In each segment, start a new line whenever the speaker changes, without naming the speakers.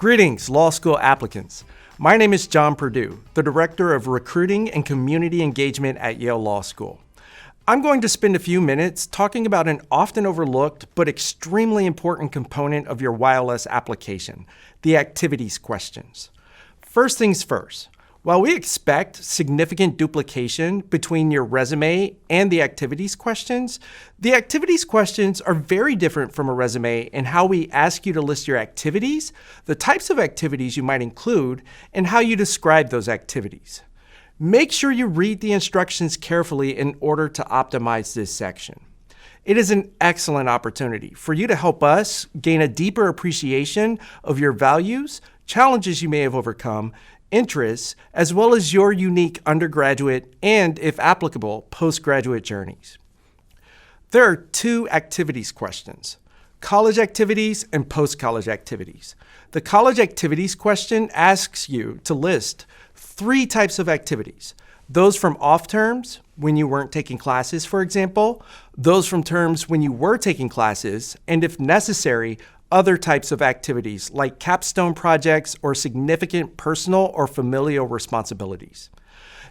Greetings, law school applicants. My name is John Perdue, the Director of Recruiting and Community Engagement at Yale Law School. I'm going to spend a few minutes talking about an often overlooked but extremely important component of your YLS application, the activities questions. First things first, while we expect significant duplication between your resume and the activities questions are very different from a resume in how we ask you to list your activities, the types of activities you might include, and how you describe those activities. Make sure you read the instructions carefully in order to optimize this section. It is an excellent opportunity for you to help us gain a deeper appreciation of your values, challenges you may have overcome, interests, as well as your unique undergraduate and, if applicable, postgraduate journeys. There are two activities questions: college activities and post-college activities. The college activities question asks you to list 3 types of activities: those from off terms, when you weren't taking classes, for example, those from terms when you were taking classes, and if necessary, other types of activities like capstone projects or significant personal or familial responsibilities.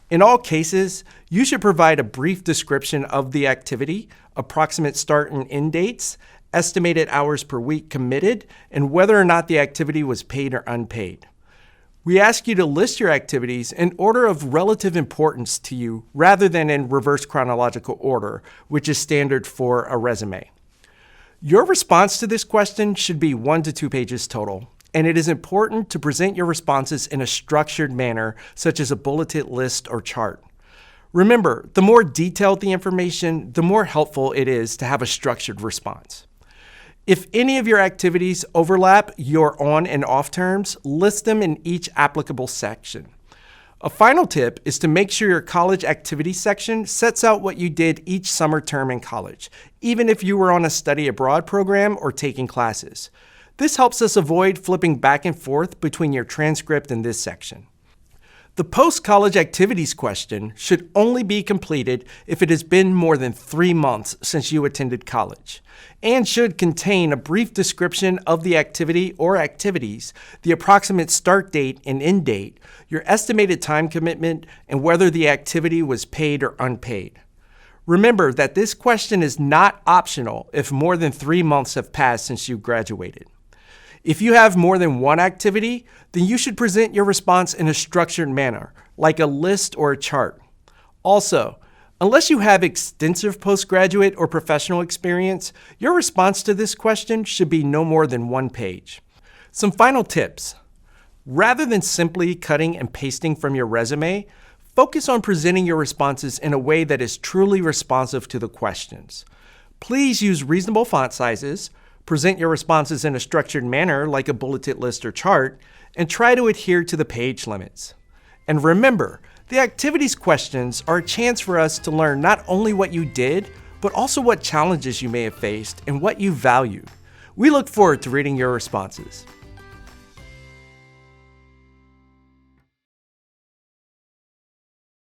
In all cases, you should provide a brief description of the activity, approximate start and end dates, estimated hours per week committed, and whether or not the activity was paid or unpaid. We ask you to list your activities in order of relative importance to you rather than in reverse chronological order, which is standard for a resume. Your response to this question should be 1 to 2 pages total, and it is important to present your responses in a structured manner, such as a bulleted list or chart. Remember, the more detailed the information, the more helpful it is to have a structured response. If any of your activities overlap your on and off terms, list them in each applicable section. A final tip is to make sure your college activity section sets out what you did each summer term in college, even if you were on a study abroad program or taking classes. This helps us avoid flipping back and forth between your transcript and this section. The post-college activities question should only be completed if it has been more than 3 months since you attended college, and should contain a brief description of the activity or activities, the approximate start date and end date, your estimated time commitment, and whether the activity was paid or unpaid. Remember that this question is not optional if more than 3 months have passed since you graduated. If you have more than one activity, then you should present your response in a structured manner, like a list or a chart. Also, unless you have extensive postgraduate or professional experience, your response to this question should be no more than 1 page. Some final tips. Rather than simply cutting and pasting from your resume, focus on presenting your responses in a way that is truly responsive to the questions. Please use reasonable font sizes, present your responses in a structured manner like a bulleted list or chart, and try to adhere to the page limits. And remember, the activities questions are a chance for us to learn not only what you did, but also what challenges you may have faced and what you value. We look forward to reading your responses.